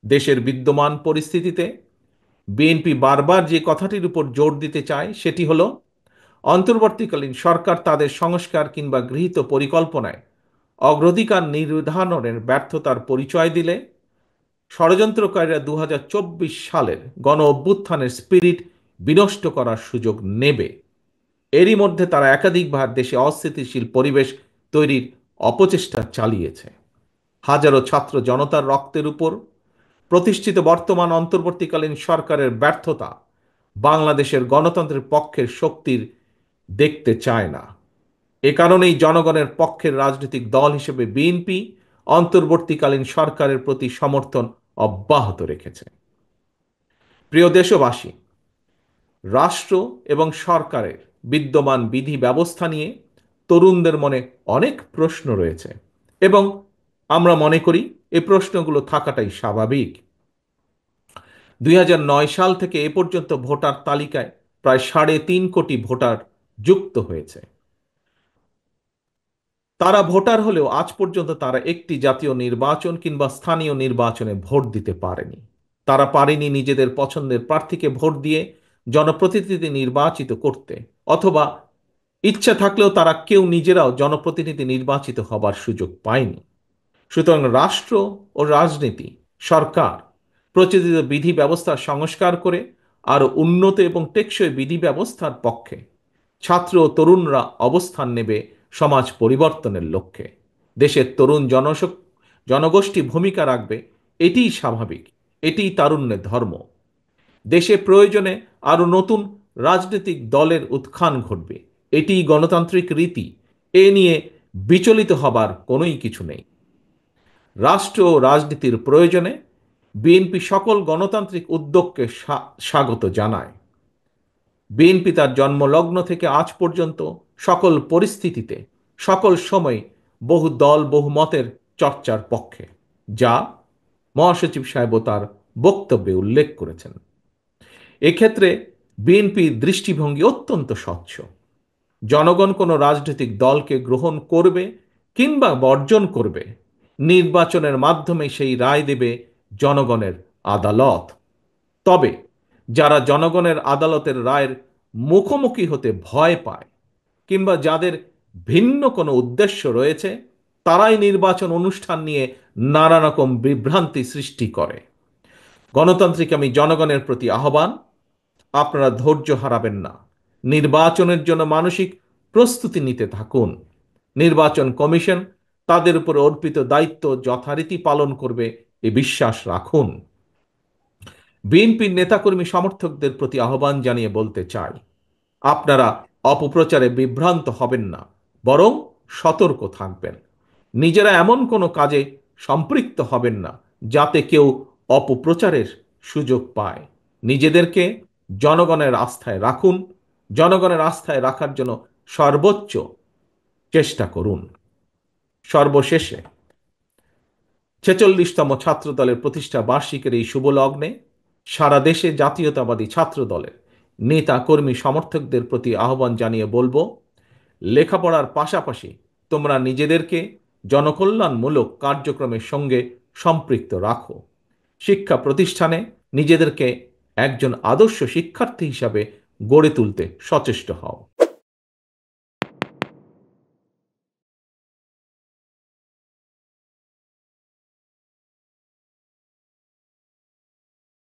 দেশের বিদ্যমান পরিস্থিতিতে বিএনপি বারবার যে কথাটির উপর জোর দিতে চায় সেটি হলো, অন্তর্বর্তীকালীন সরকার তাদের সংস্কার কিংবা গৃহীত পরিকল্পনায় অগ্রাধিকার নির্ধারণের ব্যর্থতার পরিচয় দিলে ষড়যন্ত্রকারীরা 2024 সালের গণ অভ্যুত্থানের স্পিরিট বিনষ্ট করার সুযোগ নেবে। এরই মধ্যে তারা একাধিকবার দেশে অস্থিতিশীল পরিবেশ তৈরির অপচেষ্টা চালিয়েছে। হাজারো ছাত্র জনতার রক্তের উপর প্রতিষ্ঠিত বর্তমান অন্তর্বর্তীকালীন সরকারের ব্যর্থতা বাংলাদেশের গণতন্ত্রের পক্ষের শক্তির দেখতে চায় না। এ কারণেই জনগণের পক্ষের রাজনৈতিক দল হিসেবে বিএনপি অন্তর্বর্তীকালীন সরকারের প্রতি সমর্থন অব্যাহত রেখেছে। প্রিয় দেশবাসী, রাষ্ট্র এবং সরকারের বিদ্যমান বিধি ব্যবস্থা নিয়ে তরুণদের মনে অনেক প্রশ্ন রয়েছে এবং আমরা মনে করি এই প্রশ্নগুলো থাকাটাই স্বাভাবিক। 2009 সাল থেকে এ পর্যন্ত ভোটার তালিকায় প্রায় 3.5 কোটি ভোটার যুক্ত হয়েছে। তারা ভোটার হলেও আজ পর্যন্ত তারা একটি জাতীয় নির্বাচন কিংবা স্থানীয় নির্বাচনে ভোট দিতে পারেনি। তারা পারেনি নিজেদের পছন্দের প্রার্থীকে ভোট দিয়ে জনপ্রতিনিধি নির্বাচিত করতে, অথবা ইচ্ছা থাকলেও তারা কেউ নিজেরাও জনপ্রতিনিধি নির্বাচিত হবার সুযোগ পায়নি। সুতরাং রাষ্ট্র ও রাজনীতি, সরকার প্রচলিত বিধি ব্যবস্থার সংস্কার করে আরো উন্নত এবং টেকসই বিধি ব্যবস্থার পক্ষে ছাত্র ও তরুণরা অবস্থান নেবে সমাজ পরিবর্তনের লক্ষ্যে। দেশের তরুণ জনগোষ্ঠী ভূমিকা রাখবে, এটিই স্বাভাবিক, এটিই তারুণ্যের ধর্ম। দেশে প্রয়োজনে আরো নতুন রাজনৈতিক দলের উত্থান ঘটবে, এটিই গণতান্ত্রিক রীতি। এ নিয়ে বিচলিত হবার কোনোই কিছু নেই। রাষ্ট্র ও রাজনীতির প্রয়োজনে বিএনপি সকল গণতান্ত্রিক উদ্যোগকে স্বাগত জানায়। বিএনপি তার জন্মলগ্ন থেকে আজ পর্যন্ত সকল পরিস্থিতিতে, সকল সময় বহু দল বহু মতের চর্চার পক্ষে, যা মহাসচিব সাহেবও তার বক্তব্যে উল্লেখ করেছেন। এক্ষেত্রে বিএনপির দৃষ্টিভঙ্গি অত্যন্ত স্বচ্ছ। জনগণ কোনো রাজনৈতিক দলকে গ্রহণ করবে কিংবা বর্জন করবে, নির্বাচনের মাধ্যমে সেই রায় দেবে জনগণের আদালত। তবে যারা জনগণের আদালতের রায়ের মুখোমুখি হতে ভয় পায় কিংবা যাদের ভিন্ন কোনো উদ্দেশ্য রয়েছে, তারাই নির্বাচন অনুষ্ঠান নিয়ে নানা রকম বিভ্রান্তি সৃষ্টি করে। গণতান্ত্রিক আমি জনগণের প্রতি আহ্বান, আপনারা ধৈর্য হারাবেন না। নির্বাচনের জন্য মানসিক প্রস্তুতি নিতে থাকুন। নির্বাচন কমিশন তাদের উপর অর্পিত দায়িত্ব যথারীতি পালন করবে, এ বিশ্বাস রাখুন। বিএনপির নেতাকর্মী সমর্থকদের প্রতি আহ্বান জানিয়ে বলতে চাই, আপনারা অপপ্রচারে বিভ্রান্ত হবেন না, বরং সতর্ক থাকবেন। নিজেরা এমন কোনো কাজে সম্পৃক্ত হবেন না যাতে কেউ অপপ্রচারের সুযোগ পায়। নিজেদেরকে জনগণের আস্থায় রাখুন, জনগণের আস্থায় রাখার জন্য সর্বোচ্চ চেষ্টা করুন। সর্বশেষে 46তম ছাত্র দলের প্রতিষ্ঠা বার্ষিকীর এই শুভ লগ্নে সারা দেশে জাতীয়তাবাদী ছাত্র দলের নেতা কর্মী সমর্থকদের প্রতি আহ্বান জানিয়ে বলবো, লেখাপড়ার পাশাপাশি তোমরা নিজেদেরকে জনকল্যাণমূলক কার্যক্রমের সঙ্গে সম্পৃক্ত রাখো। শিক্ষা প্রতিষ্ঠানে নিজেদেরকে একজন আদর্শ শিক্ষার্থী হিসাবে গড়ে তুলতে সচেষ্ট হও।